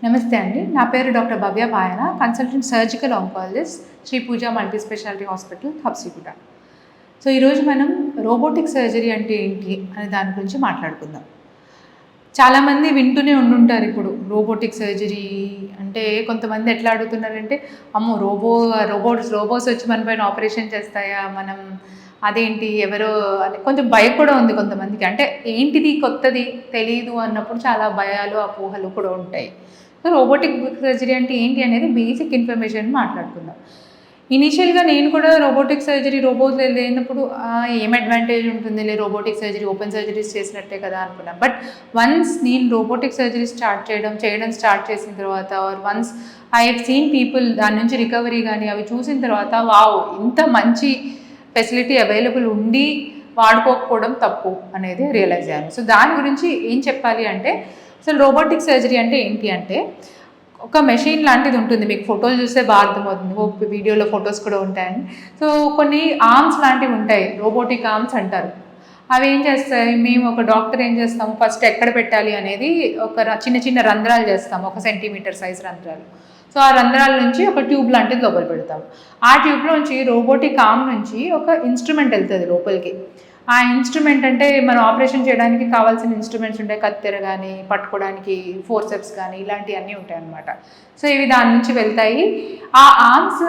నమస్తే అండి. నా పేరు doctor Bhavya Payana, consultant surgical oncologist, Shri Puja multi speciality hospital, Habsiguda. So ఈరోజు మనం రోబోటిక్ సర్జరీ అంటే ఏంటి అనే దాని గురించి మాట్లాడుకుందాం. చాలామంది వింటూనే ఉండుంటారు. ఇప్పుడు రోబోటిక్ సర్జరీ అంటే కొంతమంది ఎట్లా అడుగుతున్నారంటే, అమ్మో రోబోట్స్ వచ్చి మన పైన ఆపరేషన్ చేస్తాయా, మనం అదేంటి ఎవరో అని కొంచెం భయం కూడా ఉంది కొంతమందికి. అంటే ఏంటిది కొత్తది తెలియదు అన్నప్పుడు చాలా భయాలు అపోహలు కూడా ఉంటాయి. సో రోబోటిక్ సర్జరీ అంటే ఏంటి అనేది బేసిక్ ఇన్ఫర్మేషన్ మాట్లాడుకుందాం. ఇనీషియల్గా నేను కూడా రోబోటిక్ సర్జరీ రోబోట్ లేనప్పుడు ఏం అడ్వాంటేజ్ ఉంటుంది, రోబోటిక్ సర్జరీ ఓపెన్ సర్జరీస్ చేసినట్టే కదా అనుకున్నాను. బట్ వన్స్ నేను రోబోటిక్ సర్జరీ చేయడం స్టార్ట్ చేసిన తర్వాత, or once I have seen people దాని నుంచి రికవరీ కానీ అవి చూసిన తర్వాత, వావ్ ఇంత మంచి ఫెసిలిటీ అవైలబుల్ ఉండి వాడుకోకపోవడం తప్పు అనేది రియలైజ్ అయ్యాను. సో దాని గురించి ఏం చెప్పాలి అంటే, అసలు రోబోటిక్ సర్జరీ అంటే ఏంటి అంటే, ఒక మెషిన్ లాంటిది ఉంటుంది. మీకు ఫోటోలు చూస్తే బాగా అర్థమవుతుంది, వీడియోలో ఫొటోస్ కూడా ఉంటాయండి. సో కొన్ని ఆర్మ్స్ లాంటివి ఉంటాయి, రోబోటిక్ ఆర్మ్స్ అంటారు. అవి ఏం చేస్తాయి, మేము ఒక డాక్టర్ ఏం చేస్తాము, ఫస్ట్ ఎక్కడ పెట్టాలి అనేది ఒక చిన్న చిన్న రంధ్రాలు చేస్తాము, 1 సెంటీమీటర్ సైజ్ రంధ్రాలు. సో ఆ రంధ్రాల నుంచి ఒక ట్యూబ్ లాంటిది లోపల పెడతాం. ఆ ట్యూబ్లో నుంచి రోబోటిక్ ఆర్మ్ నుంచి ఒక ఇన్స్ట్రుమెంట్ వెళ్తుంది లోపలికి. ఆ ఇన్స్ట్రుమెంట్ అంటే మనం ఆపరేషన్ చేయడానికి కావాల్సిన ఇన్స్ట్రుమెంట్స్ ఉంటాయి, కత్తెర కానీ పట్టుకోవడానికి ఫోర్సెప్స్ కానీ ఇలాంటివన్నీ ఉంటాయి అన్నమాట. సో ఇవి దాని నుంచి వెళ్తాయి. ఆ ఆర్మ్స్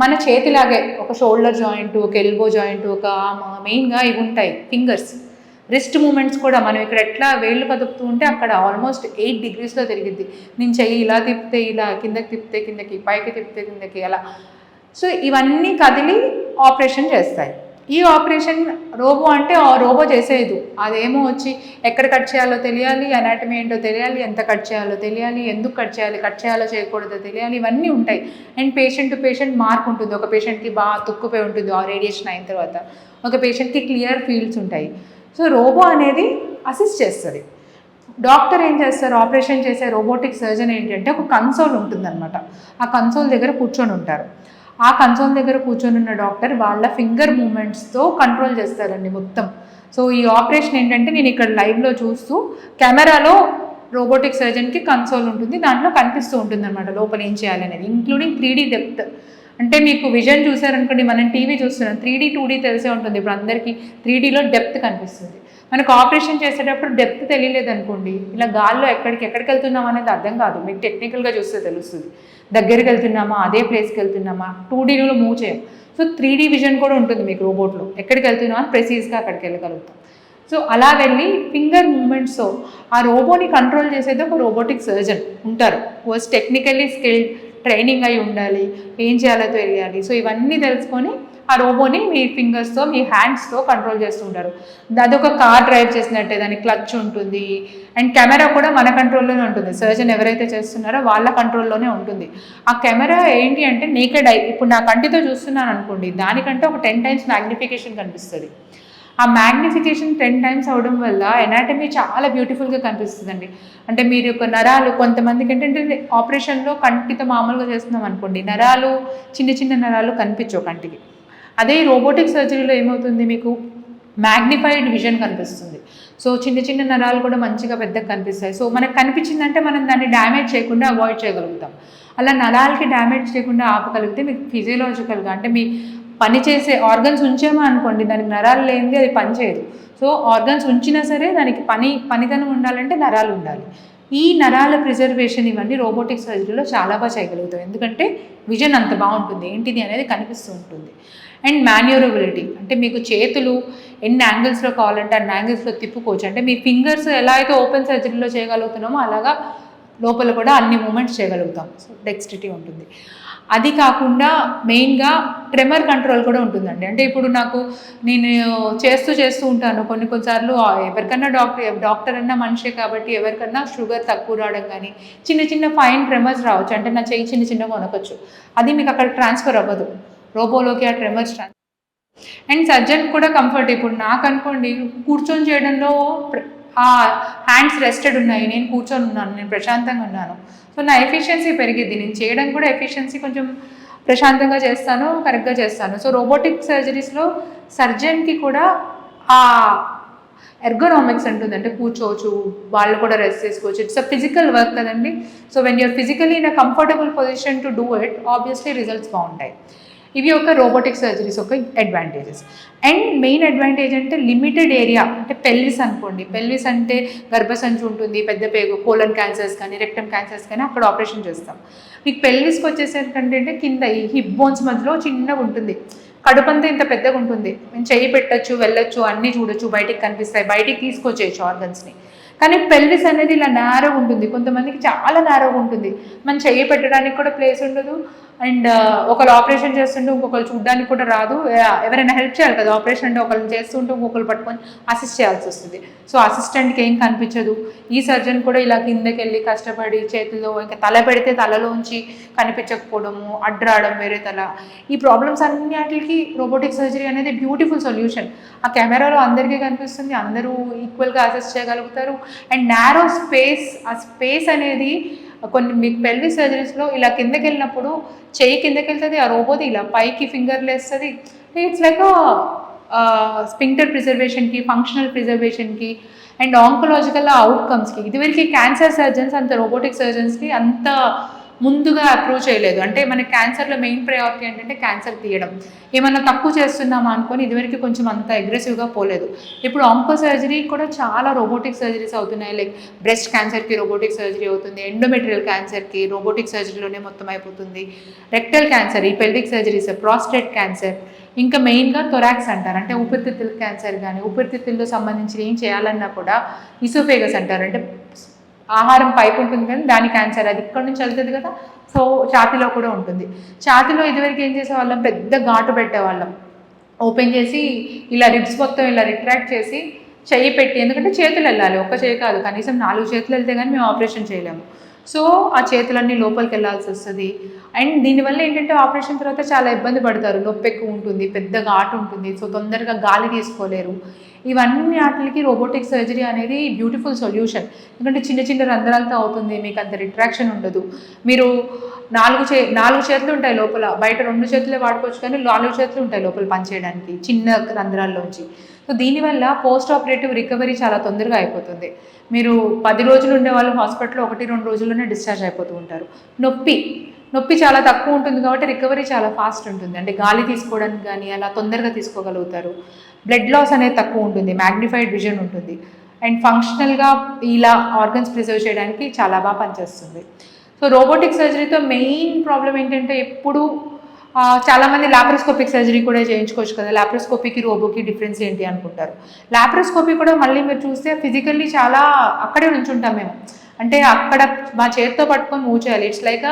మన చేతిలాగే ఒక షోల్డర్ జాయింట్, ఒక ఎల్బో జాయింట్, ఒక ఆర్మ్, మెయిన్గా ఇవి ఉంటాయి ఫింగర్స్. రిస్ట్ మూమెంట్స్ కూడా మనం ఇక్కడ ఎట్లా వేళ్ళు కదుపుతూ ఉంటే అక్కడ ఆల్మోస్ట్ 8 degreesలో తిరిగిద్ది. నేను చెయ్యి ఇలా తిప్పితే ఇలా, కిందకి తిప్పితే కిందకి, పైకి తిప్పితే కిందకి అలా. సో ఇవన్నీ కదిలి ఆపరేషన్ చేస్తాయి. ఈ ఆపరేషన్ రోబో అంటే రోబో చేసేది, అదేమో వచ్చి ఎక్కడ కట్ చేయాలో తెలియాలి, అనాటమీ ఏంటో తెలియాలి, ఎంత కట్ చేయాలో తెలియాలి, ఎందుకు కట్ చేయాలో చేయకూడదో తెలియాలి, ఇవన్నీ ఉంటాయి. And patient to patient mark ఉంటుంది. ఒక పేషెంట్కి బాగా తుక్కుపోయి ఉంటుంది ఆ రేడియేషన్ అయిన తర్వాత, ఒక పేషెంట్కి క్లియర్ ఫీల్డ్స్ ఉంటాయి. సో రోబో అనేది అసిస్ట్ చేస్తుంది. డాక్టర్ ఏం చేస్తారు, ఆపరేషన్ చేసే రోబోటిక్ సర్జన్ ఏంటంటే ఒక కన్సోల్ ఉంటుందన్నమాట. ఆ కన్సోల్ దగ్గర కూర్చొని ఉంటారు. ఆ కన్సోల్ దగ్గర కూర్చొని ఉన్న డాక్టర్ వాళ్ళ ఫింగర్ మూమెంట్స్తో కంట్రోల్ చేస్తారండి మొత్తం. సో ఈ ఆపరేషన్ ఏంటంటే నేను ఇక్కడ లైవ్లో చూస్తూ, కెమెరాలో రోబోటిక్ సర్జన్కి కన్సోల్ ఉంటుంది, దాంట్లో కనిపిస్తూ ఉంటుంది అనమాట లోపల ఏం చేయాలి అనేది, ఇంక్లూడింగ్ 3D డెప్త్. అంటే మీకు విజన్ చూసారనుకోండి, మనం టీవీ చూస్తున్నాం, 3D 2D తెలిసే ఉంటుంది. ఇప్పుడు అందరికీ 3Dలో డెప్త్ కనిపిస్తుంది. మనకు ఆపరేషన్ చేసేటప్పుడు డెప్త్ తెలియలేదు అనుకోండి, ఇలా గాల్లో ఎక్కడికి వెళ్తున్నాం అనేది అర్థం కాదు. మీకు టెక్నికల్గా చూస్తే తెలుస్తుంది, దగ్గరికి వెళ్తున్నామా, అదే ప్లేస్కి వెళ్తున్నామా, 2Dలో మూవ్ చేయం. సో 3D విజన్ కూడా ఉంటుంది మీకు రోబోట్లో, ఎక్కడికి వెళ్తున్నామా ప్రెసీజ్గా అక్కడికి వెళ్ళగలుగుతాం. సో అలా వెళ్ళి ఫింగర్ మూమెంట్స్తో ఆ రోబోని కంట్రోల్ చేసేది ఒక రోబోటిక్ సర్జన్ ఉంటారు. వాజ్ టెక్నికల్లీ స్కిల్డ్, ట్రైనింగ్ అయి ఉండాలి, ఏం చేయాలో తెలియాలి. సో ఇవన్నీ తెలుసుకొని ఆ రోబోని మీ ఫింగర్స్తో, మీ హ్యాండ్స్తో కంట్రోల్ చేస్తూ ఉంటారు. అదొక కార్ డ్రైవ్ చేసినట్టే, దానికి క్లచ్ ఉంటుంది. అండ్ కెమెరా కూడా మన కంట్రోల్లోనే ఉంటుంది, సర్జన్ ఎవరైతే చేస్తున్నారో వాళ్ళ కంట్రోల్లోనే ఉంటుంది. ఆ కెమెరా ఏంటి అంటే నేకెడ్ ఐ, ఇప్పుడు నా కంటితో చూస్తున్నాను అనుకోండి, దానికంటే ఒక 10 times మ్యాగ్నిఫికేషన్ కనిపిస్తుంది. ఆ మ్యాగ్నిఫికేషన్ 10 times అవడం వల్ల ఎనాటమీ చాలా బ్యూటిఫుల్గా కనిపిస్తుందండి. అంటే మీరు ఒక నరాలు, కొంతమందికి ఏంటంటే ఆపరేషన్లో కంటితో మామూలుగా చేస్తున్నాం అనుకోండి, నరాలు చిన్న చిన్న నరాలు కనిపించవు కంటికి. అదే రోబోటిక్ సర్జరీలో ఏమవుతుంది, మీకు మ్యాగ్నిఫైడ్ విజన్ కనిపిస్తుంది. సో చిన్న చిన్న నరాలు కూడా మంచిగా పెద్దగా కనిపిస్తాయి. సో మనకు కనిపించిందంటే మనం దాన్ని డ్యామేజ్ చేయకుండా అవాయిడ్ చేయగలుగుతాం. అలా నరాలకి డ్యామేజ్ చేయకుండా ఆపగలిగితే మీకు ఫిజియోలాజికల్గా, అంటే మీ పనిచేసే ఆర్గన్స్ ఉంచామా అనుకోండి, దానికి నరాలు లేనిది అది పనిచేయదు. సో ఆర్గన్స్ ఉంచినా సరే దానికి పనితనం ఉండాలంటే నరాలు ఉండాలి. ఈ నరాల ప్రిజర్వేషన్ ఇవన్నీ రోబోటిక్ సర్జరీలో చాలా బాగా చేయగలుగుతాం, ఎందుకంటే విజన్ అంత బాగుంటుంది, ఏంటిది అనేది కనిపిస్తూ ఉంటుంది. అండ్ మాన్యూరబిలిటీ, అంటే మీకు చేతులు ఎన్ని యాంగిల్స్లో కావాలంటే అన్ని యాంగిల్స్లో తిప్పుకోవచ్చు. అంటే మీ ఫింగర్స్ ఎలా అయితే ఓపెన్ సర్జరీలో చేయగలుగుతున్నామో అలాగా లోపల కూడా అన్ని మూమెంట్స్ చేయగలుగుతాం. సో డెక్స్ట్రిటీ ఉంటుంది. అది కాకుండా మెయిన్గా ట్రెమర్ కంట్రోల్ కూడా ఉంటుందండి. అంటే ఇప్పుడు నేను చేస్తూ ఉంటాను కొన్నిసార్లు, ఎవరికన్నా డాక్టర్ అన్నా మనిషే కాబట్టి ఎవరికన్నా షుగర్ తక్కువ రావడం కానీ, చిన్న ఫైన్ ట్రెమర్స్ రావచ్చు. అంటే నా చెయ్యి చిన్నగా వనకొచ్చు, అది మీకు అక్కడ ట్రాన్స్ఫర్ అవ్వదు, రోబోలోకి ఆ ట్రెమర్స్ ట్రాన్స్ఫర్. అండ్ సర్జన్ కూడా కంఫర్ట్. ఇప్పుడు నాకు అనుకోండి, కూర్చొని చేయడంలో ఆ హ్యాండ్స్ రెస్టెడ్ ఉన్నాయి, నేను కూర్చొని ఉన్నాను, నేను ప్రశాంతంగా ఉన్నాను. సో నా ఎఫిషియన్సీ పెరిగిద్ది, నేను చేయడం కూడా ఎఫిషియన్సీ కొంచెం ప్రశాంతంగా చేస్తాను, కరెక్ట్గా చేస్తాను. సో రోబోటిక్ సర్జరీస్లో సర్జన్కి కూడా ఆ ఎర్గోనామిక్స్ ఉంటుంది, అంటే కూర్చోవచ్చు, వాళ్ళు కూడా రెస్ట్ చేసుకోవచ్చు. ఇట్స్ అ ఫిజికల్ వర్క్ కదండి. So when you're physically in a comfortable position to do it, obviously results బాగుంటాయి. ఇవి ఒక రోబోటిక్ సర్జరీస్ ఒక అడ్వాంటేజెస్. అండ్ మెయిన్ అడ్వాంటేజ్ అంటే లిమిటెడ్ ఏరియా, అంటే పెల్విస్ అనుకోండి. పెల్విస్ అంటే గర్భసంచి ఉంటుంది, పెద్ద పేగు, కోలన్ క్యాన్సర్స్ కానీ రెక్టమ్ క్యాన్సర్స్ కానీ అక్కడ ఆపరేషన్ చేస్తాం. మీకు పెల్విస్కి వచ్చేసరికి కింద ఈ హిప్ బోన్స్ మధ్యలో చిన్నగా ఉంటుంది, కడుపంతా ఇంత పెద్దగా ఉంటుంది. మేము చెయ్యి పెట్టచ్చు, వెళ్ళొచ్చు, అన్నీ చూడొచ్చు, బయటికి కనిపిస్తాయి, బయటికి తీసుకొచ్చేయచ్చు ఆర్గన్స్ని. కానీ పెల్విస్ అనేది ఇలా నేరోగా ఉంటుంది, కొంతమందికి చాలా నేరోగా ఉంటుంది. మనం చెయ్యి పెట్టడానికి కూడా ప్లేస్ ఉండదు. అండ్ ఒకరు ఆపరేషన్ చేస్తుంటే ఇంకొకరు చూడడానికి కూడా రాదు. ఎవరైనా హెల్ప్ చేయాలి కదా, ఆపరేషన్ అంటే ఒకరిని చేస్తుంటే ఇంకొకరు పట్టుకొని అసిస్ట్ చేయాల్సి వస్తుంది. సో అసిస్టెంట్కి ఏం కనిపించదు. ఈ సర్జన్ కూడా ఇలా కిందకి వెళ్ళి కష్టపడి చేతిలో ఇంకా తల పెడితే తలలోంచి కనిపించకపోవడము, అడ్రాడడం, వేరే తల, ఈ ప్రాబ్లమ్స్ అన్నిటికి రోబోటిక్ సర్జరీ అనేది బ్యూటిఫుల్ సొల్యూషన్. ఆ కెమెరాలో అందరికీ కనిపిస్తుంది, అందరూ ఈక్వల్గా అసిస్ట్ చేయగలుగుతారు. అండ్ నారో స్పేస్, ఆ స్పేస్ అనేది కొన్ని మీకు పెల్విక్ సర్జరీస్లో ఇలా కిందకి వెళ్ళినప్పుడు చెయ్యి కిందకి వెళ్తుంది, ఆ రోబోది ఇలా పైకి ఫింగర్లు వేస్తుంది. ఇట్స్ లైక్ స్పింక్టర్ ప్రిజర్వేషన్కి, ఫంక్షనల్ ప్రిజర్వేషన్కి అండ్ ఆంకలాజికల్ అవుట్కమ్స్కి. ఇదివరకు క్యాన్సర్ సర్జన్స్ అంత రోబోటిక్ సర్జన్స్కి అంత ముందుగా అప్రోచ్ చేయలేదు. అంటే మన క్యాన్సర్లో మెయిన్ ప్రయారిటీ ఏంటంటే క్యాన్సర్ తీయడం. ఏమన్నా తక్కువ చేస్తున్నామా అనుకొని ఇదివరకు కొంచెం అంత అగ్రెసివ్గా పోలేదు. ఇప్పుడు ఆంకో సర్జరీ కూడా చాలా రోబోటిక్ సర్జరీస్ అవుతున్నాయి. లైక్ బ్రెస్ట్ క్యాన్సర్కి రోబోటిక్ సర్జరీ అవుతుంది, ఎండోమెట్రియల్ క్యాన్సర్కి రోబోటిక్ సర్జరీలోనే మొత్తం అయిపోతుంది, రెక్టల్ క్యాన్సర్, ఈ పెల్విక్ సర్జరీస్, ప్రాస్టేట్ క్యాన్సర్, ఇంకా మెయిన్గా థొరాక్స్ అంటారు, అంటే ఊపిరితిత్తుల క్యాన్సర్ కానీ ఊపిరితిత్తుల్లో సంబంధించి ఏం చేయాలన్నా కూడా ఇసోఫేగస్ అంటారు, అంటే ఆహారం పైపు ఉంటుంది కానీ దాని క్యాన్సర్, అది ఇక్కడ నుంచి వెళ్తుంది కదా. సో ఛాతీలో కూడా ఉంటుంది. ఛాతీలో ఇదివరకు ఏం చేసేవాళ్ళం, పెద్ద ఘాటు పెట్టేవాళ్ళం, ఓపెన్ చేసి ఇలా రిబ్స్ మొత్తం ఇలా రిట్రాక్ట్ చేసి చెయ్యి పెట్టి, ఎందుకంటే చేతులు వెళ్ళాలి, ఒక్క చేయి కాదు, కనీసం 4 చేతులు వెళ్తే కానీ మేము ఆపరేషన్ చేయలేము. సో ఆ చేతులన్నీ లోపలికి వెళ్ళాల్సి వస్తుంది. అండ్ దీనివల్ల ఏంటంటే ఆపరేషన్ తర్వాత చాలా ఇబ్బంది పడతారు, నొప్పి ఎక్కువ ఉంటుంది, పెద్ద ఘాటు ఉంటుంది, సో తొందరగా గాలి తీసుకోలేరు. ఇవన్నీ వాటికి రోబోటిక్ సర్జరీ అనేది బ్యూటిఫుల్ సొల్యూషన్. ఎందుకంటే చిన్న చిన్న రంధ్రాలతో అవుతుంది, మీకు అంత రిట్రాక్షన్ ఉండదు. మీరు 4 చేతులు ఉంటాయి లోపల, బయట 2 చేతులే వాడుకోవచ్చు, కానీ 4 చేతులు ఉంటాయి లోపల పనిచేయడానికి చిన్న రంధ్రాల్లోంచి. సో దీనివల్ల పోస్ట్ ఆపరేటివ్ రికవరీ చాలా తొందరగా అయిపోతుంది. మీరు 10 రోజులు ఉండే వాళ్ళు హాస్పిటల్లో 1-2 రోజుల్లోనే డిశ్చార్జ్ అయిపోతూ ఉంటారు. నొప్పి చాలా తక్కువ ఉంటుంది కాబట్టి రికవరీ చాలా ఫాస్ట్ ఉంటుంది, అంటే గాలి తీసుకోవడానికి కానీ అలా తొందరగా తీసుకోగలుగుతారు. బ్లడ్ లాస్ అనేది తక్కువ ఉంటుంది, మ్యాగ్నిఫైడ్ విజన్ ఉంటుంది. అండ్ ఫంక్షనల్గా ఇలా ఆర్గన్స్ ప్రిజర్వ్ చేయడానికి చాలా బాగా పనిచేస్తుంది. సో రోబోటిక్ సర్జరీతో మెయిన్ ప్రాబ్లం ఏంటంటే ఎప్పుడు చాలామంది లాప్రోస్కోపిక్ సర్జరీ కూడా చేయించుకోవచ్చు కదా, లాప్రోస్కోపీకి రోబోకి డిఫరెన్స్ ఏంటి అనుకుంటారు. లాప్రోస్కోపీ కూడా మళ్ళీ మీరు చూస్తే ఫిజికల్లీ చాలా అక్కడే నుంచుంటాం మేము, అంటే అక్కడ మా చేతితో పట్టుకొని మూవ్ చేయాలి. ఇట్స్ లైక్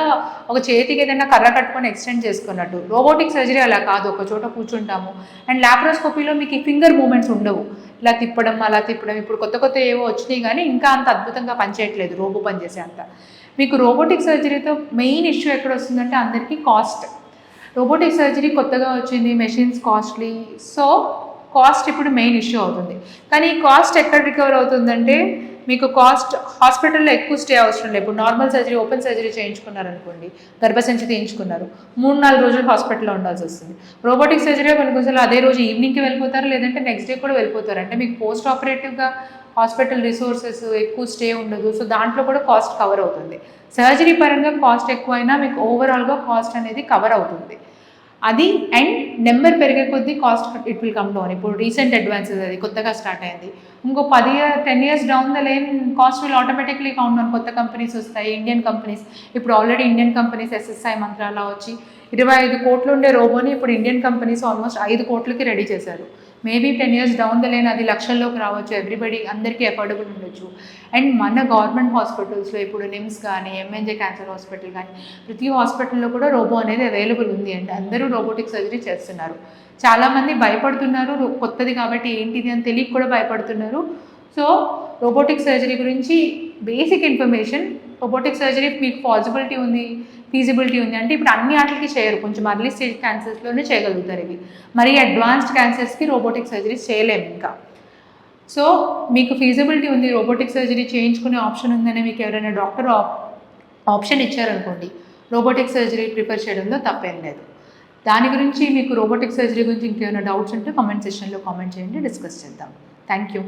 ఒక చేతికి ఏదైనా కర్ర కట్టుకొని ఎక్స్టెండ్ చేసుకున్నట్టు. రోబోటిక్ సర్జరీ అలా కాదు, ఒక చోట కూర్చుంటాము. అండ్ లాప్రోస్కోపీలో మీకు ఈ ఫింగర్ మూమెంట్స్ ఉండవు, ఇలా తిప్పడం అలా తిప్పడం. ఇప్పుడు కొత్త ఏవో వచ్చినాయి కానీ ఇంకా అంత అద్భుతంగా పనిచేయట్లేదు రోబో పనిచేసే అంత. మీకు రోబోటిక్ సర్జరీతో మెయిన్ ఇష్యూ ఎక్కడ వస్తుందంటే అందరికీ కాస్ట్. రోబోటిక్ సర్జరీ కొత్తగా వచ్చింది, మెషిన్స్ కాస్ట్లీ, సో కాస్ట్ ఇప్పుడు మెయిన్ ఇష్యూ అవుతుంది. కానీ ఈ కాస్ట్ ఎక్కడ రికవర్ అవుతుందంటే మీకు కాస్ట్ హాస్పిటల్లో ఎక్కువ స్టే అవసరం లేదు. ఇప్పుడు నార్మల్ సర్జరీ, ఓపెన్ సర్జరీ చేయించుకున్నారనుకోండి, గర్భసంచి తీయించుకున్నారు, 3-4 రోజులు హాస్పిటల్లో ఉండాల్సి వస్తుంది. రోబోటిక్ సర్జరీ కొన్నిసార్లు అదే రోజు ఈవినింగ్కి వెళ్ళిపోతారు, లేదంటే నెక్స్ట్ డే కూడా వెళ్ళిపోతారు. అంటే మీకు పోస్ట్ ఆపరేటివ్గా హాస్పిటల్ రిసోర్సెస్ ఎక్కువ స్టే ఉండదు, సో దాంట్లో కూడా కాస్ట్ కవర్ అవుతుంది. సర్జరీ పరంగా కాస్ట్ ఎక్కువైనా మీకు ఓవరాల్గా కాస్ట్ అనేది కవర్ అవుతుంది అది. అండ్ నెంబర్ పెరిగే కొద్దీ cost it will come down. ఇప్పుడు రీసెంట్ అడ్వాన్సెస్ అది కొత్తగా స్టార్ట్ అయింది. ఇంకో 10 years down the line cost will automatically count down. కొత్త కంపెనీస్ వస్తాయి, ఇండియన్ కంపెనీస్. ఇప్పుడు ఆల్రెడీ ఇండియన్ కంపెనీస్ SSI మంత్రాలా వచ్చి 25 కోట్లు ఉండే రోబోని ఇప్పుడు ఇండియన్ కంపెనీస్ ఆల్మోస్ట్ 5 కోట్లకి రెడీ చేశారు. Maybe 10 years down the line అది లక్షల్లోకి రావచ్చు, ఎవ్రీబడి అందరికీ అఫోర్డబుల్ ఉండొచ్చు. అండ్ మన గవర్నమెంట్ హాస్పిటల్స్లో ఇప్పుడు నిమ్స్ కానీ, MNJ క్యాన్సర్ హాస్పిటల్ కానీ, ప్రతి హాస్పిటల్లో కూడా రోబో అనేది అవైలబుల్ ఉంది. అంటే అందరూ రోబోటిక్ సర్జరీ చేస్తున్నారు. చాలామంది భయపడుతున్నారు, కొత్తది కాబట్టి ఏంటిది అని తెలియక కూడా భయపడుతున్నారు. సో రోబోటిక్ సర్జరీ గురించి బేసిక్ ఇన్ఫర్మేషన్, రోబోటిక్ సర్జరీ మీకు పాసిబిలిటీ ఉంది, ఫీజిబిలిటీ ఉంది. అంటే ఇప్పుడు అన్ని వాటికి చేయరు, కొంచెం అర్లీ స్టేజ్ క్యాన్సర్స్లోనే చేయగలుగుతారు ఇవి. మరి అడ్వాన్స్డ్ క్యాన్సర్స్కి రోబోటిక్ సర్జరీస్ చేయలేము ఇంకా. సో మీకు ఫీజిబిలిటీ ఉంది, రోబోటిక్ సర్జరీ చేయించుకునే ఆప్షన్ ఉందని మీకు ఎవరైనా డాక్టర్ ఆప్షన్ ఇచ్చారనుకోండి, రోబోటిక్ సర్జరీ ప్రిఫర్ చేయడంలో తప్పేం లేదు. దాని గురించి మీకు రోబోటిక్ సర్జరీ గురించి ఇంకేమైనా డౌట్స్ ఉంటే కామెంట్ సెక్షన్లో కామెంట్ చేయండి, డిస్కస్ చేద్దాం. Thank you.